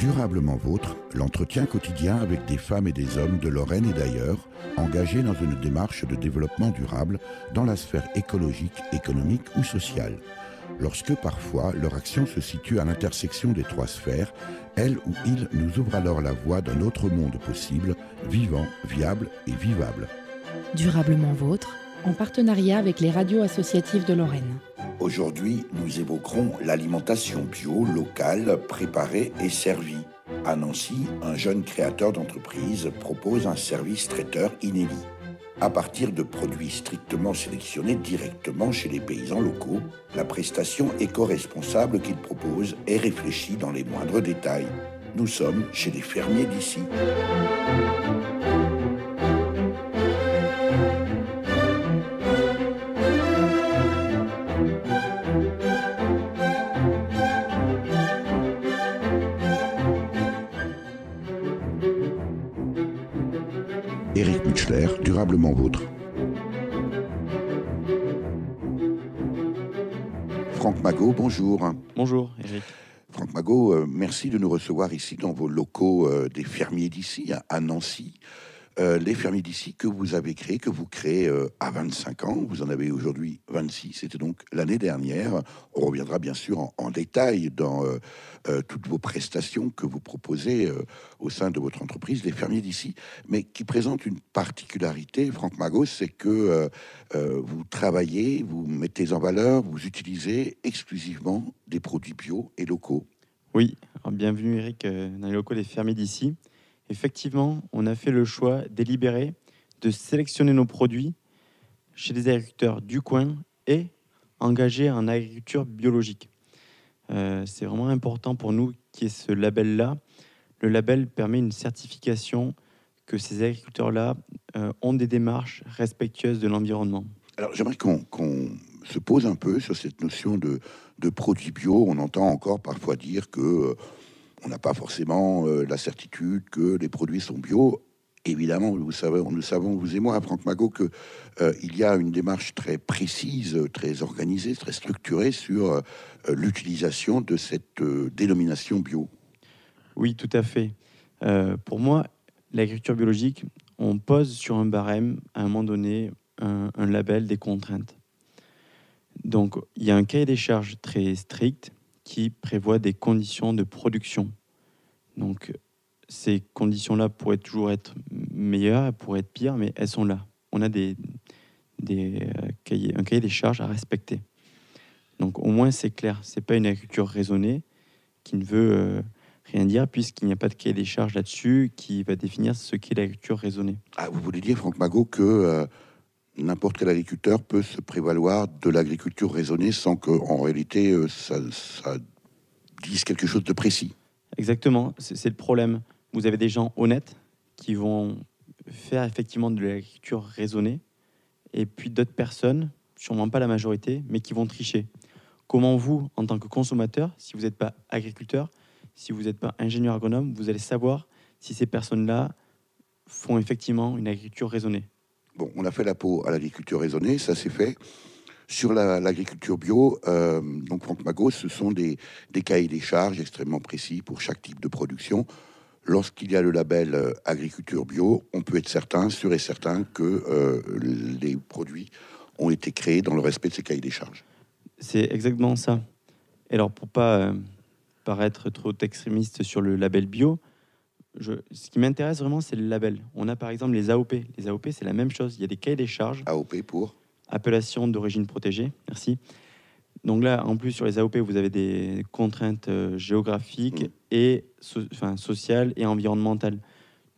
Durablement Vôtre, l'entretien quotidien avec des femmes et des hommes de Lorraine et d'ailleurs, engagés dans une démarche de développement durable dans la sphère écologique, économique ou sociale. Lorsque parfois leur action se situe à l'intersection des trois sphères, elle ou il nous ouvre alors la voie d'un autre monde possible, vivant, viable et vivable. Durablement Vôtre, en partenariat avec les radios associatives de Lorraine. Aujourd'hui, nous évoquerons l'alimentation bio, locale, préparée et servie. À Nancy, un jeune créateur d'entreprise propose un service traiteur inédit. À partir de produits strictement sélectionnés directement chez les paysans locaux, la prestation éco-responsable qu'il propose est réfléchie dans les moindres détails. Nous sommes chez les fermiers d'ici. Éric Mutschler, Durablement Vôtre. Franck Magot, bonjour. Bonjour, Éric. Franck Magot, merci de nous recevoir ici dans vos locaux des fermiers d'ici, à Nancy. Les fermiers d'ici que vous avez créés, que vous créez à 25 ans, vous en avez aujourd'hui 26, c'était donc l'année dernière. On reviendra bien sûr en détail dans toutes vos prestations que vous proposez au sein de votre entreprise, les fermiers d'ici, mais qui présente une particularité, Franck Magot, c'est que vous travaillez, vous mettez en valeur, vous utilisez exclusivement des produits bio et locaux. Oui, alors bienvenue Éric dans les locaux des fermiers d'ici. Effectivement, on a fait le choix délibéré de sélectionner nos produits chez des agriculteurs du coin et engagés en agriculture biologique. C'est vraiment important pour nous qu'il y ait ce label-là. Le label permet une certification que ces agriculteurs-là ont des démarches respectueuses de l'environnement. Alors j'aimerais qu'on se pose un peu sur cette notion de produits bio. On entend encore parfois dire que on n'a pas forcément la certitude que les produits sont bio. Évidemment, nous savons, vous et moi, Franck Magot, qu'il y a une démarche très précise, très organisée, très structurée sur l'utilisation de cette dénomination bio. Oui, tout à fait. Pour moi, l'agriculture biologique, on pose sur un barème, à un moment donné, un label, des contraintes. Donc, il y a un cahier des charges très strict qui prévoit des conditions de production. Donc, ces conditions-là pourraient toujours être meilleures, elles pourraient être pires, mais elles sont là. On a un cahier des charges à respecter. Donc, au moins, c'est clair. Ce n'est pas une agriculture raisonnée qui ne veut rien dire, puisqu'il n'y a pas de cahier des charges là-dessus qui va définir ce qu'est l'agriculture raisonnée. Ah, vous voulez dire, Franck Magot, que n'importe quel agriculteur peut se prévaloir de l'agriculture raisonnée sans qu'en réalité, ça dise quelque chose de précis. Exactement, c'est le problème. Vous avez des gens honnêtes qui vont faire effectivement de l'agriculture raisonnée, et puis d'autres personnes, sûrement pas la majorité, mais qui vont tricher. Comment vous, en tant que consommateur, si vous n'êtes pas agriculteur, si vous n'êtes pas ingénieur agronome, vous allez savoir si ces personnes-là font effectivement une agriculture raisonnée? Bon, on a fait la peau à l'agriculture raisonnée, ça s'est fait. Sur l'agriculture bio, donc Franck Magot, ce sont des cahiers des charges extrêmement précis pour chaque type de production. Lorsqu'il y a le label agriculture bio, on peut être sûr et certain que les produits ont été créés dans le respect de ces cahiers des charges. C'est exactement ça. Et alors, pour pas paraître trop extrémiste sur le label bio, ce qui m'intéresse vraiment, c'est le label. On a par exemple les AOP. Les AOP, c'est la même chose. Il y a des cahiers des charges. AOP pour appellation d'origine protégée, merci. Donc là, en plus, sur les AOP, vous avez des contraintes géographiques et sociales et environnementales.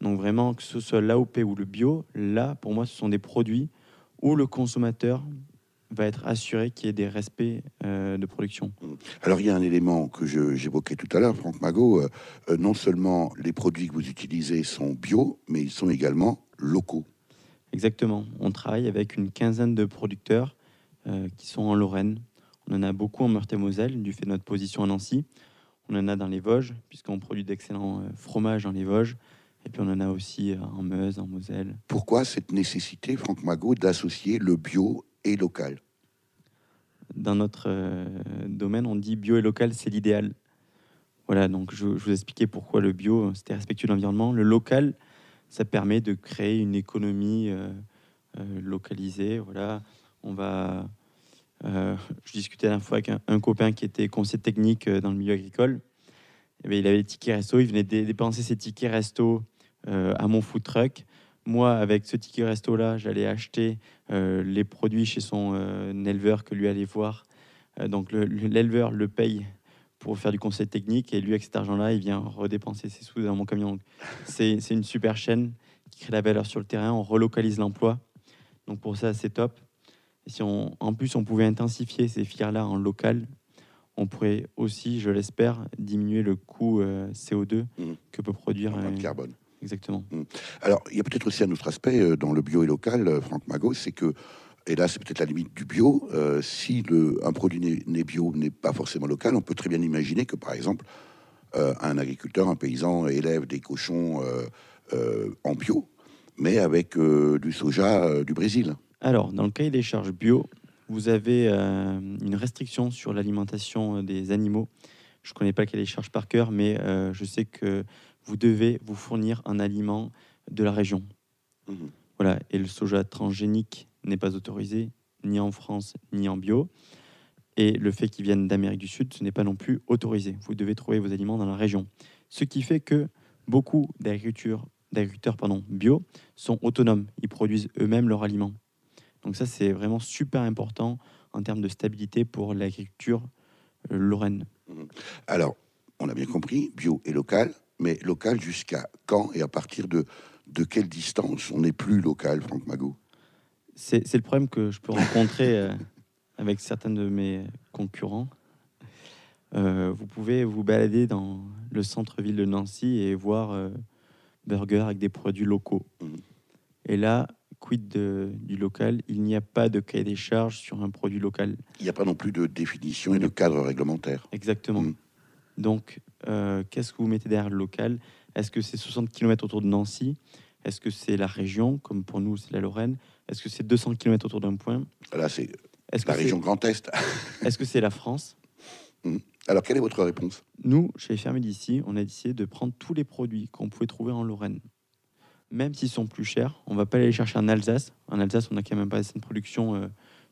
Donc vraiment, que ce soit l'AOP ou le bio, là, pour moi, ce sont des produits où le consommateur va être assuré qu'il y ait des respects de production. Alors, il y a un élément que j'évoquais tout à l'heure, Franck Magot. Non seulement les produits que vous utilisez sont bio, mais ils sont également locaux. Exactement. On travaille avec une quinzaine de producteurs qui sont en Lorraine. On en a beaucoup en Meurthe-et-Moselle, du fait de notre position à Nancy. On en a dans les Vosges, puisqu'on produit d'excellents fromages dans les Vosges. Et puis on en a aussi en Meuse, en Moselle. Pourquoi cette nécessité, Franck Magot, d'associer le bio et local? Dans notre domaine, on dit bio et local, c'est l'idéal. Voilà, donc je vous expliquais pourquoi le bio, c'était respectueux de l'environnement. Le local, ça permet de créer une économie localisée. Voilà, on va... je discutais la dernière fois avec un copain qui était conseiller technique dans le milieu agricole. Eh bien, il avait les tickets resto, il venait dépenser ses tickets resto à mon food truck. Moi, avec ce ticket resto-là, j'allais acheter les produits chez son éleveur que lui allait voir. Donc l'éleveur le paye pour faire du conseil technique et lui, avec cet argent-là, il vient redépenser ses sous dans mon camion. Donc, c'est une super chaîne qui crée la valeur sur le terrain, on relocalise l'emploi. Donc pour ça, c'est top. Et si en plus, on pouvait intensifier ces filières-là en local, on pourrait aussi, je l'espère, diminuer le coût CO2 que peut produire l'empreinte carbone. Exactement. Alors, il y a peut-être aussi un autre aspect dans le bio et local, Franck Magot, c'est que, et là c'est peut-être la limite du bio, si un produit n'est bio, n'est pas forcément local, on peut très bien imaginer que, par exemple, un agriculteur, un paysan élève des cochons en bio, mais avec du soja du Brésil. Alors, dans le cahier des charges bio, vous avez une restriction sur l'alimentation des animaux. Je ne connais pas le cahier des charges par cœur, mais je sais que vous devez vous fournir un aliment de la région. Voilà. Et le soja transgénique n'est pas autorisé, ni en France, ni en bio. Et le fait qu'ils viennent d'Amérique du Sud, ce n'est pas non plus autorisé. Vous devez trouver vos aliments dans la région. Ce qui fait que beaucoup d'agriculteurs bio sont autonomes. Ils produisent eux-mêmes leurs aliments. Donc ça, c'est vraiment super important en termes de stabilité pour l'agriculture lorraine. Alors, on a bien compris, bio et local, mais local jusqu'à quand et à partir de quelle distance on n'est plus local, Franck Magot? C'est le problème que je peux rencontrer avec certains de mes concurrents. Vous pouvez vous balader dans le centre-ville de Nancy et voir burger avec des produits locaux. Et là, quid du local? Il n'y a pas de cahier des charges sur un produit local. Il n'y a pas non plus de définition et de cadre réglementaire. Exactement. Donc, qu'est-ce que vous mettez derrière le local? Est-ce que c'est 60 km autour de Nancy? Est-ce que c'est la région, comme pour nous, c'est la Lorraine? Est-ce que c'est 200 km autour d'un point? Là, c'est la région Grand Est. Est-ce que c'est la France? Alors, quelle est votre réponse? Nous, chez les fermiers d'ici, on a décidé de prendre tous les produits qu'on pouvait trouver en Lorraine. Même s'ils sont plus chers, on ne va pas aller les chercher en Alsace. En Alsace, on n'a quand même pas assez de production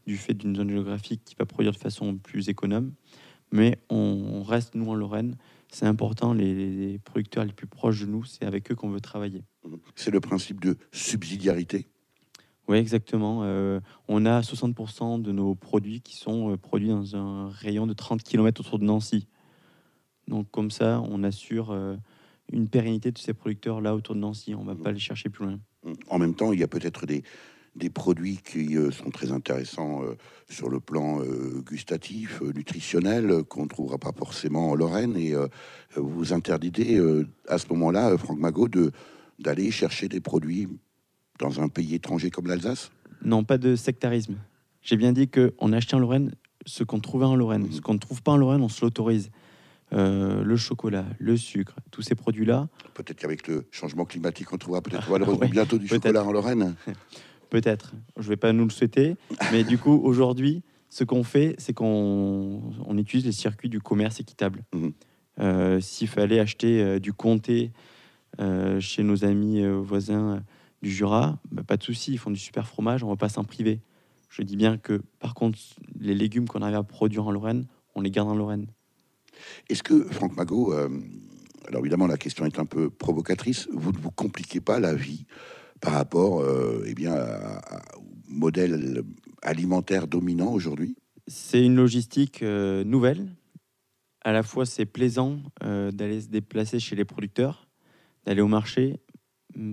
du fait d'une zone géographique qui va produire de façon plus économe. Mais on reste, nous, en Lorraine. C'est important, les producteurs les plus proches de nous, c'est avec eux qu'on veut travailler. C'est le principe de subsidiarité. Oui, exactement. On a 60% de nos produits qui sont produits dans un rayon de 30 km autour de Nancy. Donc comme ça, on assure une pérennité de ces producteurs-là autour de Nancy. On ne va pas les chercher plus loin. En même temps, il y a peut-être des produits qui sont très intéressants sur le plan gustatif, nutritionnel, qu'on ne trouvera pas forcément en Lorraine. Et vous interdisez à ce moment-là, Franck Magot, d'aller chercher des produits dans un pays étranger comme l'Alsace? Non, pas de sectarisme. J'ai bien dit qu'on achetait en Lorraine ce qu'on trouvait en Lorraine. Ce qu'on ne trouve pas en Lorraine, on se l'autorise. Le chocolat, le sucre, tous ces produits-là. Peut-être qu'avec le changement climatique, on trouvera peut-être malheureusement bientôt du chocolat en Lorraine. Peut-être. Je ne vais pas nous le souhaiter. Mais du coup, aujourd'hui, ce qu'on fait, c'est qu'on utilise les circuits du commerce équitable. S'il fallait acheter du comté chez nos amis voisins du Jura, pas de souci, ils font du super fromage, on ne va pas s'en priver. Je dis bien que, par contre, les légumes qu'on arrive à produire en Lorraine, on les garde en Lorraine. Est-ce que, Franck Magot, alors évidemment la question est un peu provocatrice, vous ne vous compliquez pas la vie par rapport au modèle alimentaire dominant aujourd'hui? C'est une logistique nouvelle. À la fois, c'est plaisant d'aller se déplacer chez les producteurs, d'aller au marché.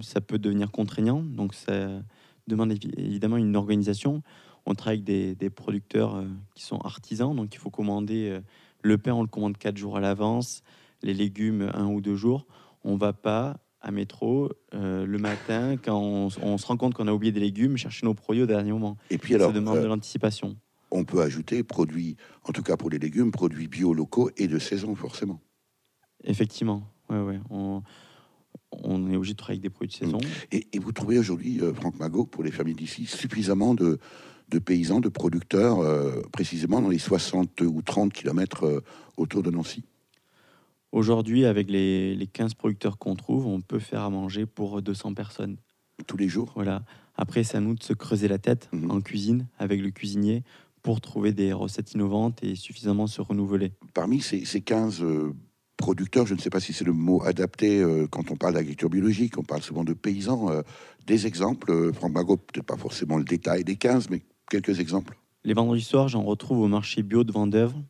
Ça peut devenir contraignant, donc ça demande évidemment une organisation. On travaille avec des producteurs qui sont artisans, donc il faut commander le pain, on le commande 4 jours à l'avance, les légumes 1 ou 2 jours. On ne va pas à métro le matin, quand on se rend compte qu'on a oublié des légumes, chercher nos produits au dernier moment. Et puis alors, ça demande de l'anticipation. On peut ajouter produits, en tout cas pour les légumes, produits bio locaux et de saison forcément. Effectivement, ouais. On est obligé de travailler avec des produits de saison. Et vous trouvez aujourd'hui, Franck Magot, pour les familles d'ici, suffisamment de paysans, de producteurs, précisément dans les 60 ou 30 kilomètres autour de Nancy? Aujourd'hui, avec les 15 producteurs qu'on trouve, on peut faire à manger pour 200 personnes. Tous les jours? Voilà. Après, c'est à nous de se creuser la tête Mhm. en cuisine avec le cuisinier pour trouver des recettes innovantes et suffisamment se renouveler. Parmi ces 15 producteurs, je ne sais pas si c'est le mot adapté quand on parle d'agriculture biologique, on parle souvent de paysans. Des exemples, Franck Magot, peut-être pas forcément le détail des 15, mais quelques exemples. Les vendredis soirs, j'en retrouve au marché bio de Vendeuvre.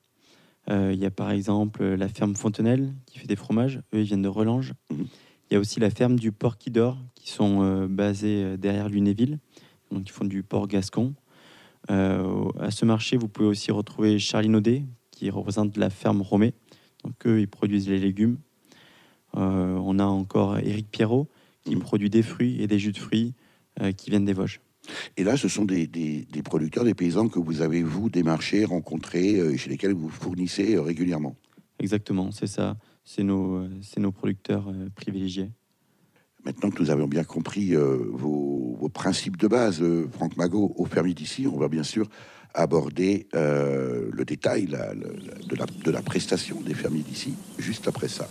Il y a par exemple la ferme Fontenelle qui fait des fromages. Eux, ils viennent de Relange. Mhm. Il y a aussi la ferme du Porc qui dort, qui sont basés derrière Lunéville. Donc, ils font du porc gascon. À ce marché, vous pouvez aussi retrouver Charlie Naudet, qui représente la ferme Romée. Donc, eux, ils produisent les légumes. On a encore Éric Pierrot, qui produit des fruits et des jus de fruits qui viennent des Vosges. Et là, ce sont des producteurs, des paysans que vous avez, vous, démarchés, rencontrés, chez lesquels vous fournissez régulièrement. Exactement, c'est ça. C'est nos producteurs privilégiés. Maintenant que nous avons bien compris vos principes de base, Franck Magot, au Fermier d'ici, on va bien sûr aborder le détail de la prestation des fermiers d'ici, juste après ça.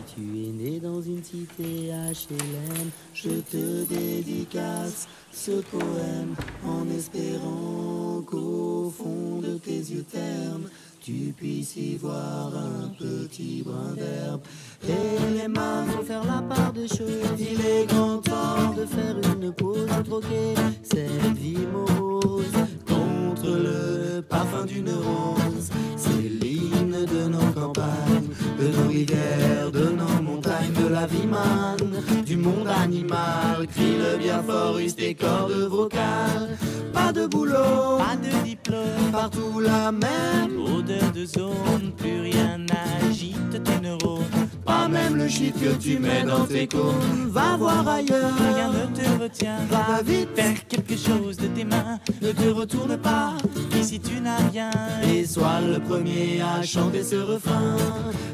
Si tu es né dans une cité HLM, je te dédicace ce poème en espérant qu'au fond de tes yeux ternes, tu puisses y voir un petit brin d'herbe. Et les mains vont faire la part des choses. Il est grand temps de faire une pause, de troquer cette vie morose contre le parfum d'une rose. C'est l'hymne de nos campagnes, de nos rivières, de nos montagnes, de la vie manne, du monde animal. Crie le bien fort, use tes cordes vocales. Pas de boulot, pas de diplôme, partout la même odeur de zone. Plus rien n'agite tes neurones, pas même le shit que tu mets dans tes cônes. Va voir ailleurs, rien ne te retient. Va vite, faire quelque chose de tes mains. Ne te retourne pas, ici tu n'as rien. Et sois le premier à chanter ce refrain.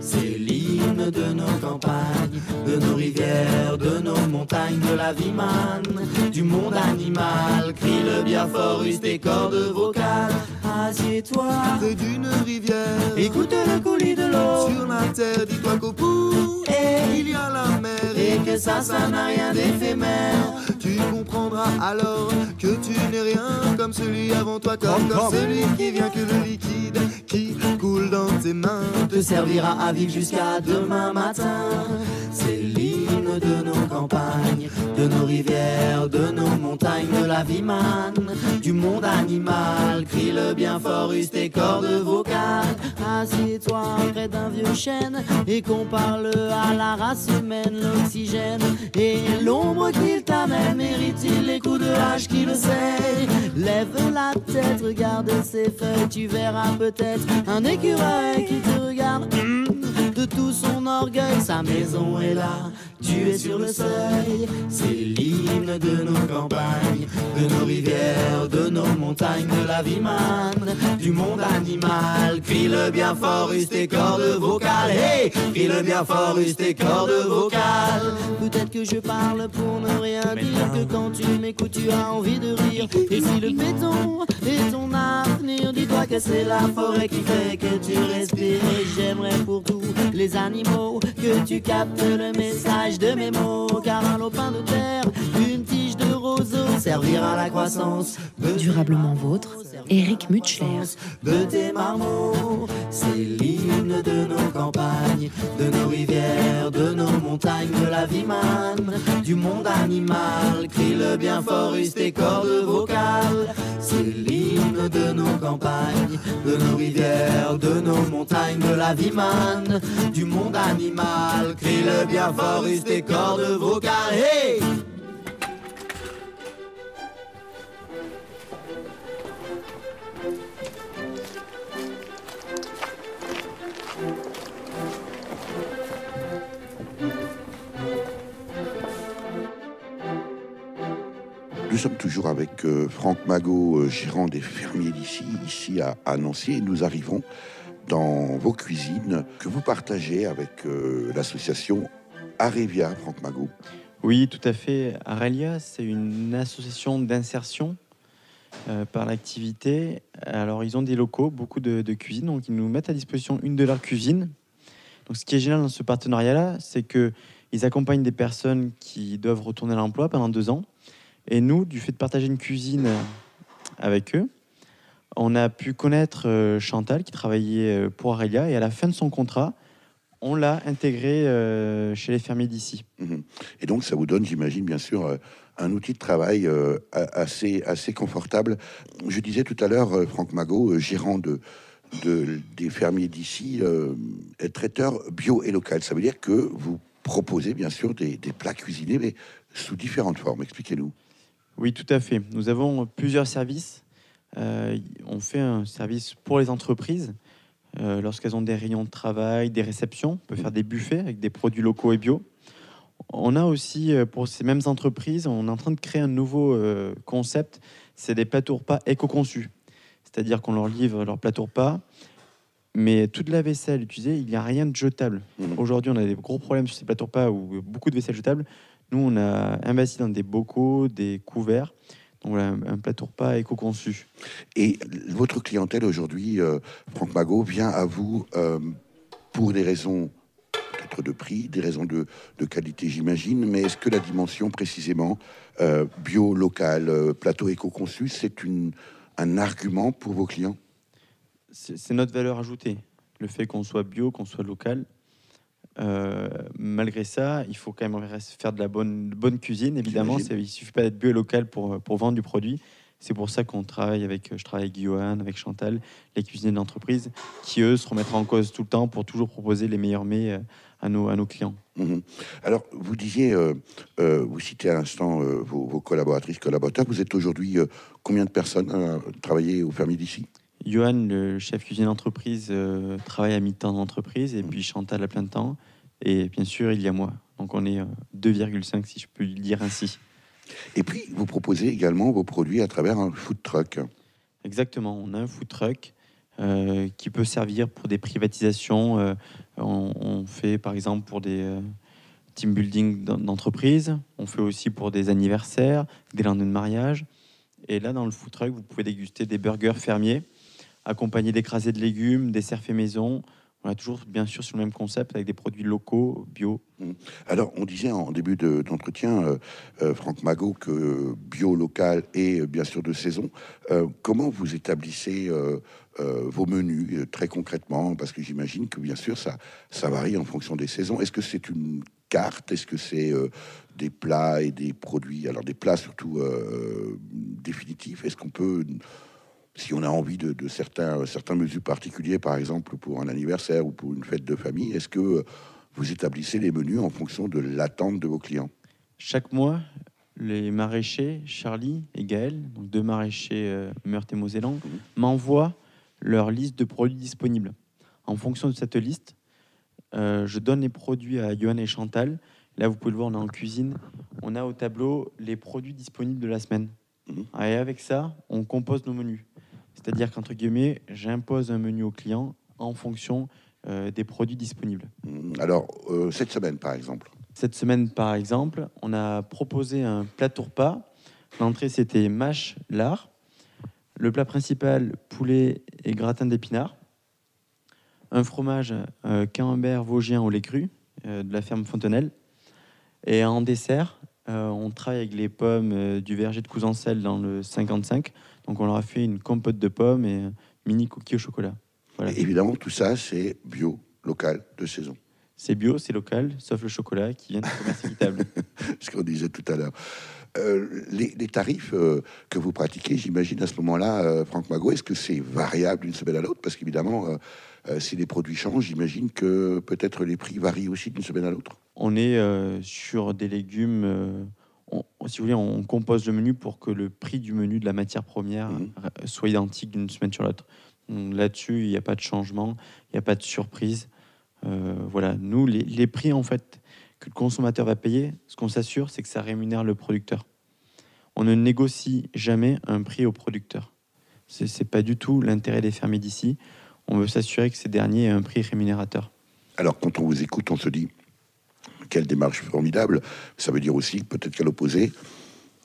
C'est l'hymne de nos campagnes, de nos rivières, de nos montagnes, de la vie manne, du monde animal. Crie le bien fort, use tes cordes vocales. Assieds-toi près d'une rivière, écoute le coulis de l'eau. Sur la terre, dis-toi qu'au bout, il y a la mer. Et que ça n'a rien d'éphémère. Tu comprendras alors que tu n'es rien comme celui avant toi, comme celui qui vient, que le liquide qui coule dans tes mains te servira à vivre jusqu'à demain matin. C'est l'hymne de nos campagnes, de nos rivières, de nos montagnes, de la vie manne, du monde animal. Crie le bien fort, use tes cordes vocales. Assieds-toi près d'un vieux chêne et compare-le à la race humaine. L'oxygène et l'ombre qu'il t'amène, mérite-t-il les coups de hache qui le sait? Lève la tête, regarde ses feuilles, tu verras peut-être un écureuil qui te regarde de tout son orgueil. Sa maison est là, tu es sur le seuil. C'est l'hymne de nos campagnes, de nos rivières, de nos montagnes, de la vie manne, du monde animal. Crie le bien fort, use tes cordes vocales. Hey, crie le bien fort, use tes cordes vocales. Peut-être que je parle pour ne rien dire, que quand tu m'écoutes tu as envie de rire. Et si le béton est ton avenir, dis-toi que c'est la forêt qui fait que tu respires. Et j'aimerais pour tous les animaux que tu captes le message de mes mots. Car un lopin de terre, une tige de roseau servira à la croissance Durablement vôtre, Éric Mutschler. de tes marmots. C'est l'hymne de nos campagnes, de nos rivières, de nos montagnes, de la vie manne, du monde animal. Crie le bien fort, use tes cordes vocales. C'est l'hymne de nos campagnes, de nos rivières, de nos montagnes, de la vie manne, du monde animal. Crie le bien fort, use tes cordes vocales. Hey! Nous sommes toujours avec Franck Magot, gérant des fermiers d'ici, ici à Nancy, et nous arrivons dans vos cuisines que vous partagez avec l'association Arevia, Franck Magot. Oui, tout à fait. Arelia, c'est une association d'insertion par l'activité. Alors, ils ont des locaux, beaucoup de cuisines, donc ils nous mettent à disposition une de leurs cuisines. Donc, ce qui est génial dans ce partenariat-là, c'est qu'ils accompagnent des personnes qui doivent retourner à l'emploi pendant 2 ans. Et nous, du fait de partager une cuisine avec eux, on a pu connaître Chantal, qui travaillait pour Aurelia. Et à la fin de son contrat, on l'a intégré chez les fermiers d'ici. Et donc, ça vous donne, j'imagine, bien sûr, un outil de travail assez confortable. Je disais tout à l'heure, Franck Magot, gérant des fermiers d'ici, traiteur bio et local. Ça veut dire que vous proposez, bien sûr, des plats cuisinés, mais sous différentes formes. Expliquez-nous. Oui, tout à fait. Nous avons plusieurs services. On fait un service pour les entreprises. Lorsqu'elles ont des rayons de travail, des réceptions, on peut faire des buffets avec des produits locaux et bio. On a aussi, pour ces mêmes entreprises, on est en train de créer un nouveau concept, c'est des plateaux repas éco-conçus. C'est-à-dire qu'on leur livre leur plateau repas, mais toute la vaisselle utilisée, il n'y a rien de jetable. Aujourd'hui, on a des gros problèmes sur ces plateaux repas où beaucoup de vaisselle jetable. Nous, on a investi dans des bocaux, des couverts, donc voilà, un plateau repas éco-conçu. Et votre clientèle aujourd'hui, Franck Magot, vient à vous pour des raisons peut-être de prix, des raisons de qualité, j'imagine, mais est-ce que la dimension précisément bio, local, plateau éco-conçu, c'est un argument pour vos clients? C'est notre valeur ajoutée, le fait qu'on soit bio, qu'on soit local. Malgré ça, il faut quand même faire de la bonne cuisine, évidemment. Il ne suffit pas d'être bio et local pour vendre du produit. C'est pour ça qu'on travaille je travaille avec Johan, avec Chantal, les cuisiniers de l'entreprise, qui eux se remettront en cause tout le temps pour toujours proposer les meilleurs mets à nos clients. Alors, vous disiez, vous citez à l'instant vos collaboratrices, collaborateurs. Vous êtes aujourd'hui combien de personnes à travailler au fermier d'ici? Johan, le chef cuisinier d'entreprise, travaille à mi-temps dans l'entreprise, et puis Chantal à plein temps. Et bien sûr, il y a moi. Donc on est 2,5, si je peux le dire ainsi. Et puis, vous proposez également vos produits à travers un food truck. Exactement, on a un food truck qui peut servir pour des privatisations. On fait par exemple pour des team building d'entreprise. On fait aussi pour des anniversaires, des lendemains de mariage. Et là, dans le food truck, vous pouvez déguster des burgers fermiers, accompagnés d'écrasés de légumes, des desserts faits maison. On a toujours, bien sûr, sur le même concept, avec des produits locaux, bio. Alors, on disait en début d'entretien, Franck Magot, que bio, local et bien sûr de saison. Comment vous établissez vos menus très concrètement? Parce que j'imagine que, bien sûr, ça varie en fonction des saisons. Est-ce que c'est une carte? Est-ce que c'est des plats et des produits? Alors, des plats surtout définitifs. Est-ce qu'on peut... Si on a envie de certains menus particuliers, par exemple pour un anniversaire ou pour une fête de famille, est-ce que vous établissez les menus en fonction de l'attente de vos clients? Chaque mois, les maraîchers, Charlie et Gaël, donc 2 maraîchers Meurthe et Mosellan, m'envoient leur liste de produits disponibles. En fonction de cette liste, je donne les produits à Johan et Chantal. Là, vous pouvez le voir, on est en cuisine. On a au tableau les produits disponibles de la semaine. Et avec ça, on compose nos menus. C'est-à-dire qu'entre guillemets, j'impose un menu au client en fonction des produits disponibles. Alors, cette semaine, par exemple. Cette semaine, par exemple, on a proposé un plateau repas. L'entrée, c'était mâche lard. Le plat principal, poulet et gratin d'épinards. Un fromage camembert vosgien au lait cru de la ferme Fontenelle. Et en dessert, on travaille avec les pommes du verger de Couzancel dans le 55. Donc, on leur a fait une compote de pommes et un mini cookie au chocolat. Voilà. Et évidemment, tout ça, c'est bio, local, de saison. C'est bio, c'est local, sauf le chocolat qui vient de commerce équitable. Ce qu'on disait tout à l'heure. Les tarifs que vous pratiquez, j'imagine à ce moment-là, Franck Magot, est-ce que c'est variable d'une semaine à l'autre? Parce qu'évidemment, si les produits changent, j'imagine que peut-être les prix varient aussi d'une semaine à l'autre. On est sur des légumes... si vous voulez, on compose le menu pour que le prix du menu de la matière première soit identique d'une semaine sur l'autre. Là-dessus, il n'y a pas de changement, il n'y a pas de surprise. Voilà, nous, les prix en fait que le consommateur va payer, ce qu'on s'assure, c'est que ça rémunère le producteur. On ne négocie jamais un prix au producteur. C'est pas du tout l'intérêt des fermiers d'ici. On veut s'assurer que ces derniers aient un prix rémunérateur. Alors, quand on vous écoute, on se dit quelle démarche formidable. Ça veut dire aussi que peut-être qu'à l'opposé,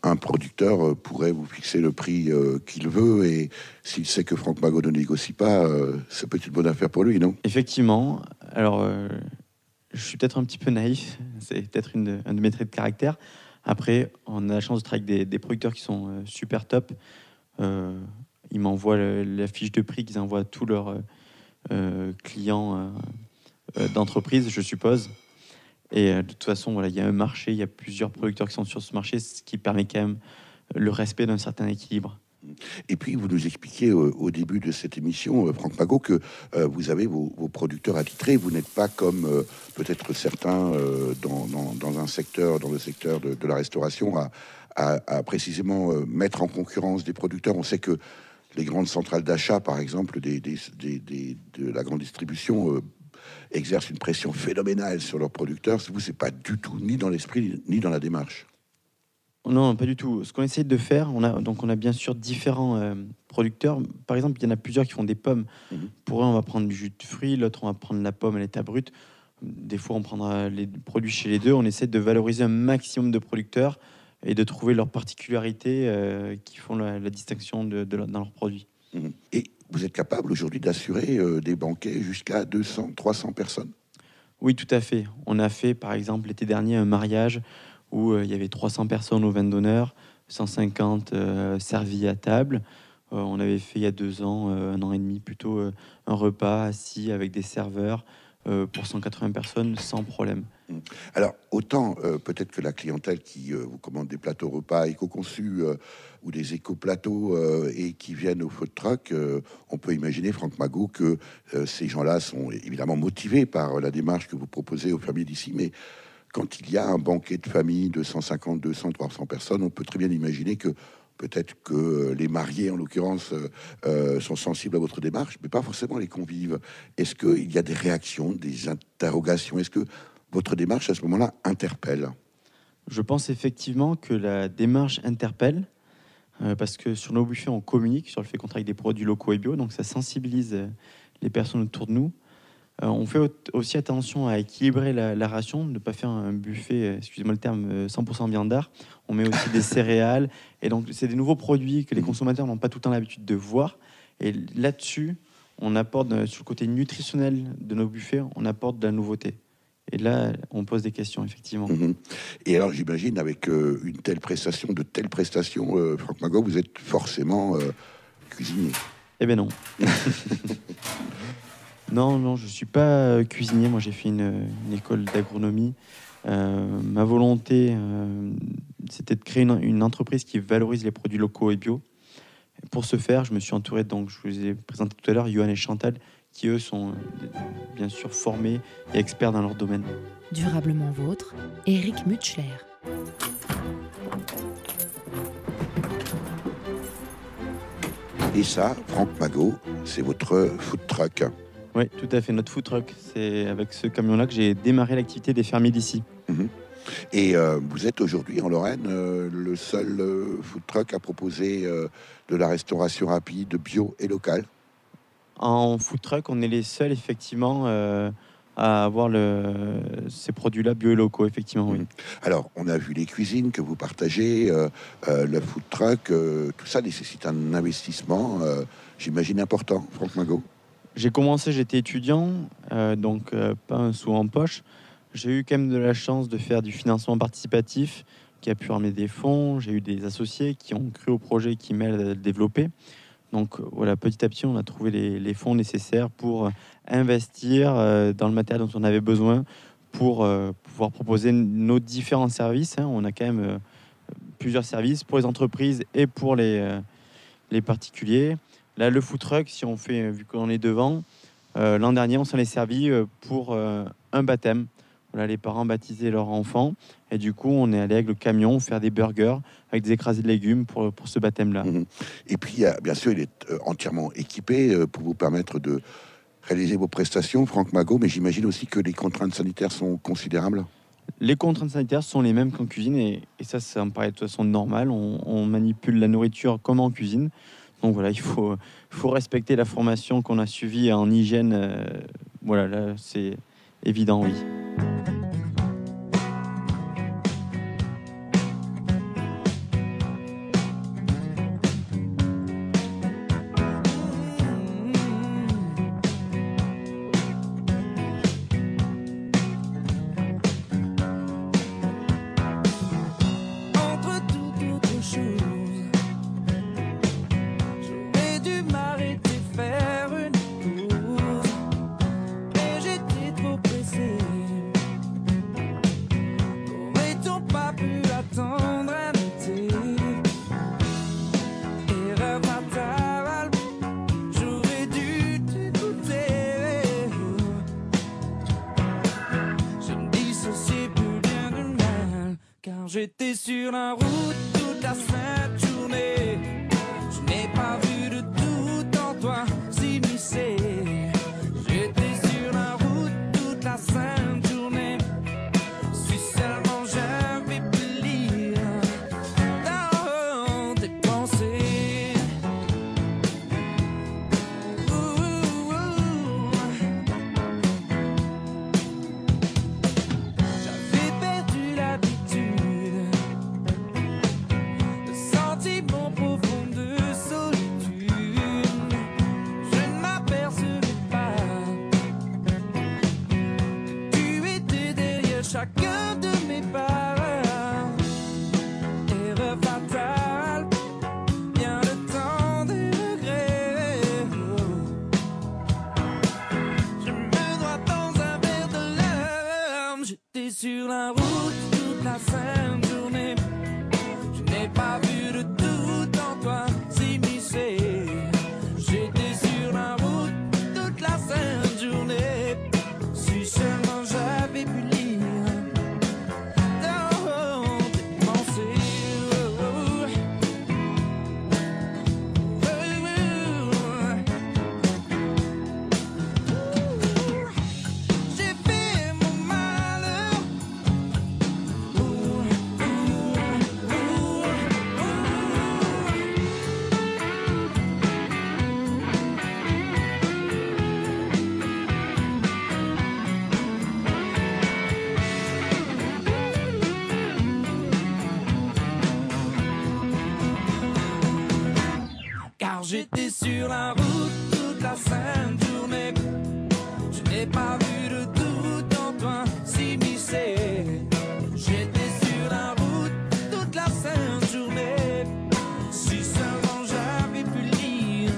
un producteur pourrait vous fixer le prix qu'il veut, et s'il sait que Franck Magot ne négocie pas, ça peut être une bonne affaire pour lui, non? Effectivement. Alors, Je suis peut-être un petit peu naïf, c'est peut-être un de mes traits de caractère. Après, on a la chance de travailler avec des producteurs qui sont super top. Ils m'envoient la fiche de prix qu'ils envoient à tous leurs clients d'entreprise, je suppose. Et de toute façon, voilà, il y a un marché, il y a plusieurs producteurs qui sont sur ce marché, ce qui permet quand même le respect d'un certain équilibre. Et puis, vous nous expliquiez au début de cette émission, Franck Magot, que vous avez vos producteurs attitrés. Vous n'êtes pas comme peut-être certains dans un secteur, dans le secteur de la restauration, à précisément mettre en concurrence des producteurs. On sait que les grandes centrales d'achat, par exemple, de la grande distribution, exercent une pression phénoménale sur leurs producteurs. Vous, c'est pas du tout ni dans l'esprit ni dans la démarche. Non, pas du tout. Ce qu'on essaie de faire, on a bien sûr différents producteurs. Par exemple, il y en a plusieurs qui font des pommes. Pour eux, on va prendre du jus de fruits, l'autre, on va prendre la pomme à l'état brut. Des fois, on prendra les produits chez les deux. On essaie de valoriser un maximum de producteurs et de trouver leurs particularités qui font la distinction dans leurs produits. Et vous êtes capable aujourd'hui d'assurer des banquets jusqu'à 200, 300 personnes? Oui, tout à fait. On a fait, par exemple, l'été dernier, un mariage où il y avait 300 personnes au vin d'honneur, 150 servis à table. On avait fait il y a 2 ans, 1 an et demi plutôt, un repas assis avec des serveurs pour 180 personnes sans problème. Alors, autant peut-être que la clientèle qui vous commande des plateaux repas éco-conçus ou des éco-plateaux et qui viennent au food truck, on peut imaginer, Franck Magot, que ces gens-là sont évidemment motivés par la démarche que vous proposez aux familles d'ici, mais quand il y a un banquet de famille de 150, 200, 300 personnes, on peut très bien imaginer que peut-être que les mariés, en l'occurrence, sont sensibles à votre démarche, mais pas forcément les convives. Est-ce qu'il y a des réactions, des interrogations? Est-ce que votre démarche, à ce moment-là, interpelle? Je pense effectivement que la démarche interpelle, parce que sur nos buffets, on communique sur le fait qu'on travaille avec des produits locaux et bio, donc ça sensibilise les personnes autour de nous. On fait aussi attention à équilibrer la ration, ne pas faire un buffet, excusez-moi le terme, 100% viandard. On met aussi des céréales. Et donc, c'est des nouveaux produits que les consommateurs n'ont pas tout le temps l'habitude de voir. Et là-dessus, on apporte, sur le côté nutritionnel de nos buffets, on apporte de la nouveauté. Et là, on pose des questions, effectivement. Et alors, j'imagine, avec une telle prestation, de telles prestations, Franck Magot, vous êtes forcément cuisinier. Eh bien non. Non, je ne suis pas cuisinier. Moi, j'ai fait une école d'agronomie. Ma volonté, c'était de créer une entreprise qui valorise les produits locaux et bio. Et pour ce faire, je me suis entouré, donc, je vous ai présenté tout à l'heure, Johan et Chantal, qui, eux, sont bien sûr formés et experts dans leur domaine. Durablement vôtre, Éric Mutschler. Et ça, Franck Magot, c'est votre food truck. Oui, tout à fait. Notre food truck, c'est avec ce camion-là que j'ai démarré l'activité des fermiers d'ici. Et vous êtes aujourd'hui en Lorraine le seul food truck à proposer de la restauration rapide, bio et locale? En food truck, on est les seuls, effectivement, à avoir ces produits-là bio et locaux, effectivement, oui. Alors, on a vu les cuisines que vous partagez, le food truck, tout ça nécessite un investissement, j'imagine, important, Franck Magot. J'ai commencé, j'étais étudiant, donc pas un sou en poche. J'ai eu quand même de la chance de faire du financement participatif qui a pu ramener des fonds. J'ai eu des associés qui ont cru au projet, qui m'aident à le développer. Donc voilà, petit à petit, on a trouvé les fonds nécessaires pour investir dans le matériel dont on avait besoin pour pouvoir proposer nos différents services. On a quand même plusieurs services pour les entreprises et pour les particuliers. Là, le food truck, si on fait, vu qu'on est devant, l'an dernier, on s'en est servi pour un baptême. Voilà, les parents baptisaient leur enfant et du coup, on est allé avec le camion faire des burgers avec des écrasés de légumes pour ce baptême-là. Et puis, bien sûr, il est entièrement équipé pour vous permettre de réaliser vos prestations, Franck Magot, mais j'imagine aussi que les contraintes sanitaires sont considérables. Les contraintes sanitaires sont les mêmes qu'en cuisine et ça me paraît de toute façon normal. On manipule la nourriture comme en cuisine. Donc voilà, il faut respecter la formation qu'on a suivie en hygiène. Voilà, là, c'est évident, oui. j'étais sur la route toute la sainte journée. Je n'ai pas vu de tout en toi s'immiscer. J'étais sur la route toute la sainte journée. Si seulement j'avais pu lire dans tes pensées. J'avais perdu l'habitude de sentiments profonds de solitude. Je ne m'apercevais pas que tu étais derrière chacun de mes pas. Erreur fatale, bien le temps des regrets. Je me noie dans un verre de larmes. J'étais sur la route toute la sainte journée. Je n'ai pas vu de tout en toi s'immiscer. J'étais sur la route toute la sainte journée. Si seulement j'avais pu lire dans tes pensées. J'ai fait mon malheur. Car j'étais sur la route toute la sainte journée. Je n'ai pas vu de tout en toi s'immiscer. J'étais sur la route toute la sainte journée. Si seulement j'avais pu lire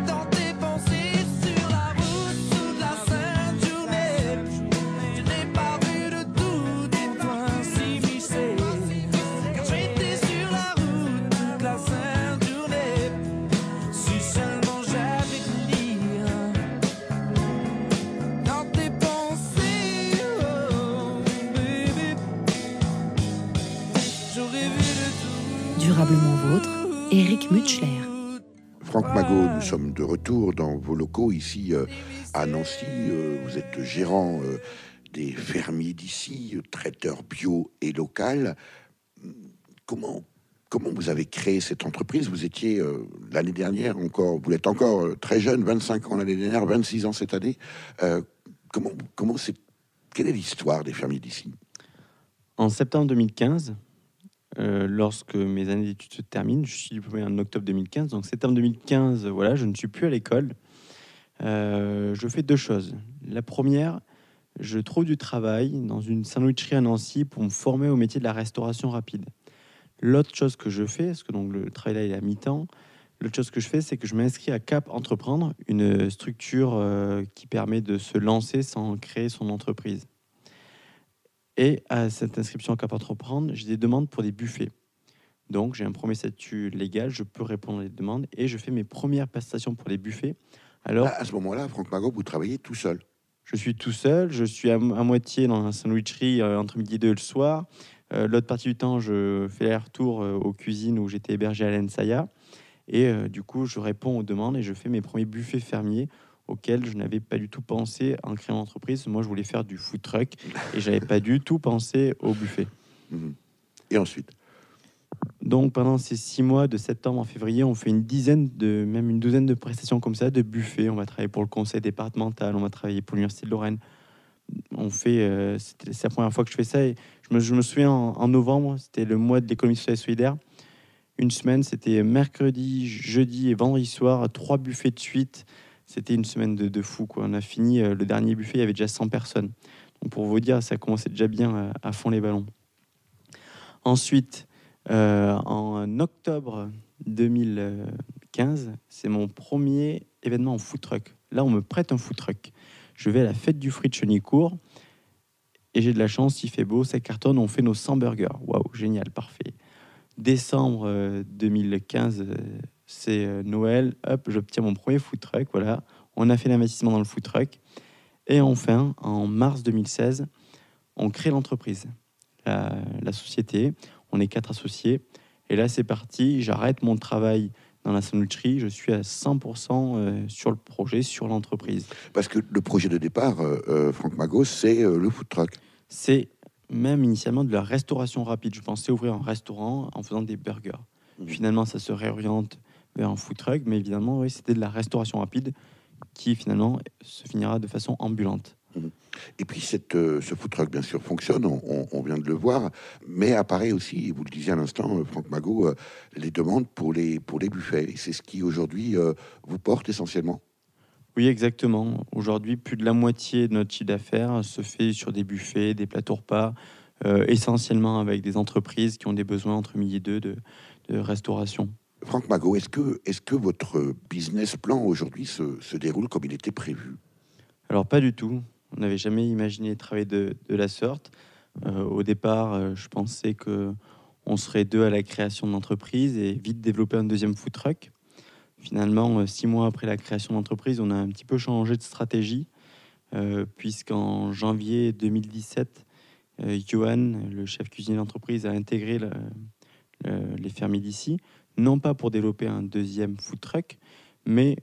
dans tes pensées. Sur la route toute la sainte journée. Je n'ai pas vu de tout en toi s'immiscer. Car j'étais sur la route toute la sainte journée. Si seulement j'avais pu lire dans tes pensées, oh baby, j'aurais vu de tout. Durablement vôtre, Éric Mutschler. Franck Magot, nous sommes de retour dans vos locaux ici à Nancy. Vous êtes gérant des fermiers d'ici, traiteur bio et local. Comment vous avez créé cette entreprise? Vous étiez l'année dernière encore, vous êtes encore très jeune, 25 ans l'année dernière, 26 ans cette année. Comment c'est, quelle est l'histoire des fermiers d'ici? En septembre 2015, lorsque mes années d'études se terminent, je suis diplômé en octobre 2015, donc septembre 2015, voilà, je ne suis plus à l'école. Je fais deux choses. La première, je trouve du travail dans une sandwicherie à Nancy pour me former au métier de la restauration rapide. L'autre chose que je fais, parce que donc le travail là il est à mi-temps, l'autre chose que je fais, c'est que je m'inscris à Cap Entreprendre, une structure qui permet de se lancer sans créer son entreprise. Et à cette inscription à Cap Entreprendre, j'ai des demandes pour des buffets. Donc j'ai un premier statut légal, je peux répondre à des demandes et je fais mes premières prestations pour les buffets. Alors, à ce moment-là, Franck Magot, vous travaillez tout seul? je suis tout seul, je suis à moitié dans la sandwicherie entre midi et 2 le soir. L'autre partie du temps, je fais les retours aux cuisines où j'étais hébergé à l'ENSAIA. Et du coup, je réponds aux demandes et je fais mes premiers buffets fermiers auxquels je n'avais pas du tout pensé en créant l'entreprise. Moi, je voulais faire du food truck et je n'avais pas du tout pensé au buffet. Et ensuite? Donc, pendant ces 6 mois, de septembre à février, on fait une douzaine de prestations comme ça, de buffets. On va travailler pour le conseil départemental, on va travailler pour l'Université de Lorraine. On fait, c'est la première fois que je fais ça. Et je me souviens, en novembre, c'était le mois de l'économie sociale et solidaire. Une semaine, c'était mercredi, jeudi et vendredi soir, 3 buffets de suite. C'était une semaine de fou, quoi. On a fini le dernier buffet, il y avait déjà 100 personnes. Donc pour vous dire, ça commençait déjà bien à fond les ballons. Ensuite, en octobre 2015, c'est mon premier événement en food truck. Là, on me prête un food truck. Je vais à la fête du fruit de Chenicourt et j'ai de la chance, il fait beau, ça cartonne, on fait nos 100 burgers. Waouh, génial, parfait. Décembre 2015, c'est Noël. Hop, j'obtiens mon premier food truck. Voilà, on a fait l'investissement dans le food truck. Et enfin, en mars 2016, on crée l'entreprise. la société. On est 4 associés. Et là, c'est parti. J'arrête mon travail dans la sandwicherie. Je suis à 100% sur le projet, sur l'entreprise. Parce que le projet de départ, Franck Magot, c'est le food truck. C'est même initialement de la restauration rapide. Je pensais ouvrir un restaurant en faisant des burgers. Finalement, ça se réoriente vers un food truck. Mais évidemment, oui, c'était de la restauration rapide qui, finalement, se finira de façon ambulante. Et puis ce food truck, bien sûr, fonctionne, on vient de le voir, mais apparaît aussi, vous le disiez à l'instant, Franck Magot, les demandes pour les buffets. Et c'est ce qui, aujourd'hui, vous porte essentiellement. Oui, exactement. Aujourd'hui, plus de la moitié de notre chiffre d'affaires se fait sur des buffets, des plateaux repas, essentiellement avec des entreprises qui ont des besoins entre midi et deux de restauration. Franck Magot, est-ce que votre business plan aujourd'hui se déroule comme il était prévu? Alors, pas du tout. On n'avait jamais imaginé travailler de la sorte. Au départ, je pensais qu'on serait 2 à la création de l'entreprise et vite développer un deuxième food truck. Finalement, 6 mois après la création de l'entreprise, on a un petit peu changé de stratégie, puisqu'en janvier 2017, Johan, le chef cuisinier de l'entreprise, a intégré les fermiers d'ici, non pas pour développer un deuxième food truck, mais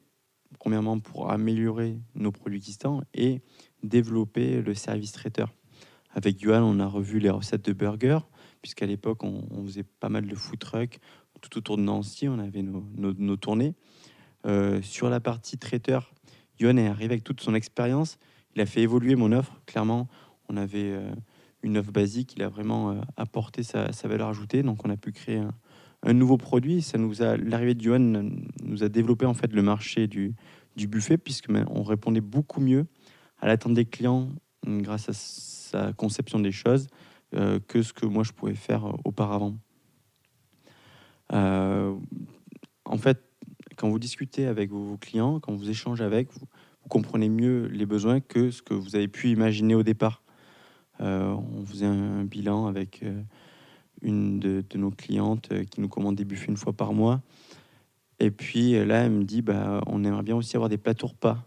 premièrement pour améliorer nos produits existants et développer le service traiteur. Avec Johan, on a revu les recettes de burgers, puisqu'à l'époque, on faisait pas mal de food truck. Tout autour de Nancy, on avait nos tournées. Sur la partie traiteur, Johan est arrivé avec toute son expérience. Il a fait évoluer mon offre. Clairement, on avait une offre basique. Il a vraiment apporté sa valeur ajoutée. Donc, on a pu créer un nouveau produit. L'arrivée de Johan nous a développé en fait le marché du buffet, puisque on répondait beaucoup mieux à l'attente des clients grâce à sa conception des choses que ce que moi je pouvais faire auparavant. En fait, quand vous discutez avec vos clients, quand vous échangez avec, vous comprenez mieux les besoins que ce que vous avez pu imaginer au départ. On faisait un bilan avec une de nos clientes qui nous commande des buffets une fois par mois. Et puis là, elle me dit, on aimerait bien aussi avoir des plateaux repas.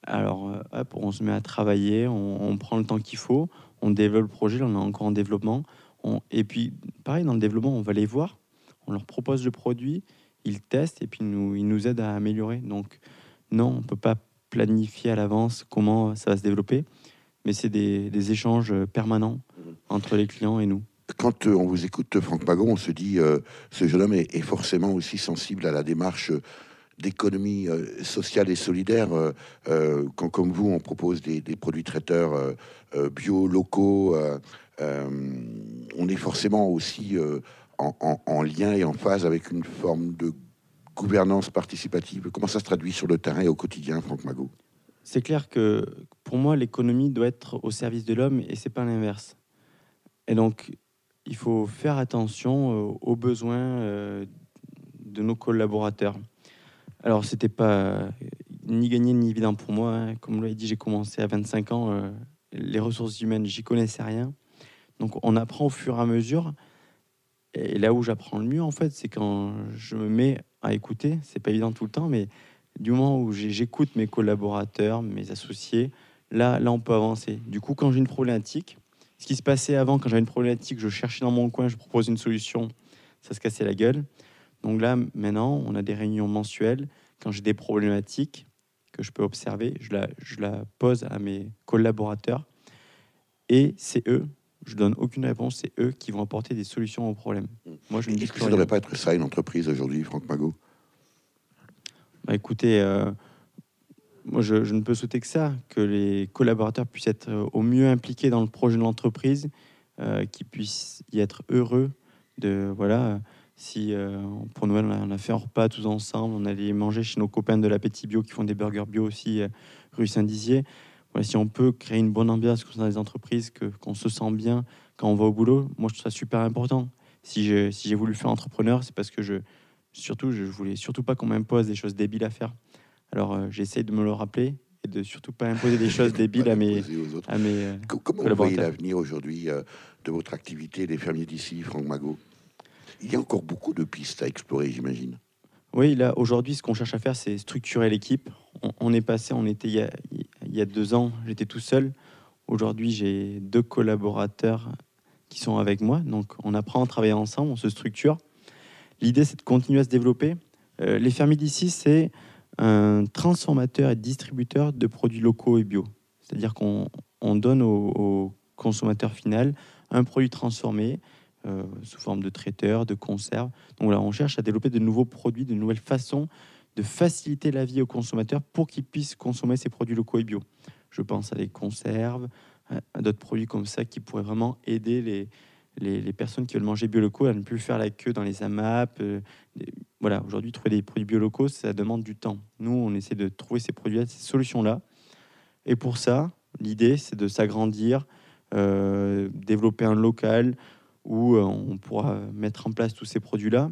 Alors, hop, on se met à travailler, on prend le temps qu'il faut, on développe le projet, là, on est encore en développement. Et puis, pareil, dans le développement, on va les voir, on leur propose le produit, ils testent et puis ils nous aident à améliorer. Donc, non, on ne peut pas planifier à l'avance comment ça va se développer, mais c'est des échanges permanents entre les clients et nous. Quand on vous écoute, Franck Magot, on se dit ce jeune homme est forcément aussi sensible à la démarche d'économie sociale et solidaire. Quand, comme vous, on propose des produits traiteurs bio, locaux, on est forcément aussi en lien et en phase avec une forme de gouvernance participative. Comment ça se traduit sur le terrain et au quotidien, Franck Magot? C'est clair que pour moi, l'économie doit être au service de l'homme et c'est pas l'inverse. Et donc, il faut faire attention aux besoins de nos collaborateurs. Alors, c'était pas ni gagné ni évident pour moi. Hein. Comme vous l'avez dit, j'ai commencé à 25 ans. Les ressources humaines, j'y connaissais rien. Donc, on apprend au fur et à mesure. Et là où j'apprends le mieux, en fait, c'est quand je me mets à écouter. C'est pas évident tout le temps, mais du moment où j'écoute mes collaborateurs, mes associés, là, on peut avancer. Du coup, quand j'ai une problématique, ce qui se passait avant, quand j'avais une problématique, je cherchais dans mon coin, je propose une solution, ça se cassait la gueule. Donc là, maintenant, on a des réunions mensuelles. Quand j'ai des problématiques que je peux observer, je la pose à mes collaborateurs. Et c'est eux, je donne aucune réponse, c'est eux qui vont apporter des solutions aux problèmes. Moi, je ne dis Est-ce que ça ne devrait pas être ça, une entreprise aujourd'hui, Franck Magot? Écoutez, moi, je ne peux souhaiter que ça, que les collaborateurs puissent être au mieux impliqués dans le projet de l'entreprise, qu'ils puissent y être heureux de, voilà, si pour Noël, on a fait un repas tous ensemble, on allait manger chez nos copains de l'Appétit Bio qui font des burgers bio aussi, rue Saint-Dizier. Voilà, si on peut créer une bonne ambiance dans les entreprises, qu'on se sent bien quand on va au boulot, moi, je trouve ça super important. Si j'ai voulu faire entrepreneur, c'est parce que je voulais surtout pas qu'on m'impose des choses débiles à faire. Alors, j'essaie de me le rappeler et de surtout pas imposer des choses débiles à mes Comment vous voyez l'avenir aujourd'hui de votre activité des fermiers d'ici, Franck Magot? Il y a encore beaucoup de pistes à explorer, j'imagine. Oui, là, aujourd'hui, ce qu'on cherche à faire, c'est structurer l'équipe. On était il y a 2 ans, j'étais tout seul. Aujourd'hui, j'ai 2 collaborateurs qui sont avec moi. Donc, on apprend à travailler ensemble, on se structure. L'idée, c'est de continuer à se développer. Les fermiers d'ici, c'est un transformateur et distributeur de produits locaux et bio. C'est-à-dire qu'on donne au consommateur final un produit transformé sous forme de traiteur, de conserve. Donc là, on cherche à développer de nouveaux produits, de nouvelles façons de faciliter la vie aux consommateurs pour qu'ils puissent consommer ces produits locaux et bio. Je pense à des conserves, à d'autres produits comme ça qui pourraient vraiment aider les personnes qui veulent manger bio locaux à ne plus faire la queue dans les AMAP. Voilà, aujourd'hui, trouver des produits bio locaux, ça demande du temps. Nous, on essaie de trouver ces produits-là, ces solutions-là. Et pour ça, l'idée, c'est de s'agrandir, développer un local où on pourra mettre en place tous ces produits-là.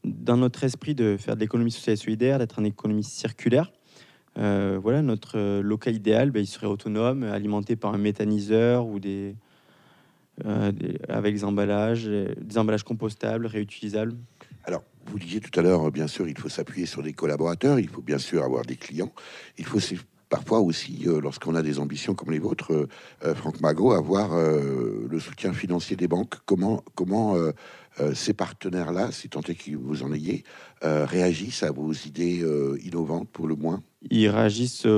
Dans notre esprit de faire de l'économie sociale et solidaire, d'être une économie circulaire, voilà, notre local idéal, il serait autonome, alimenté par un méthaniseur ou avec des emballages compostables, réutilisables. Alors, vous disiez tout à l'heure, bien sûr, il faut s'appuyer sur des collaborateurs, il faut bien sûr avoir des clients, il faut parfois aussi, lorsqu'on a des ambitions comme les vôtres, Franck Magot, avoir le soutien financier des banques. Comment ces partenaires-là, si tant est que vous en ayez, réagissent à vos idées innovantes pour le moins? Ils réagissent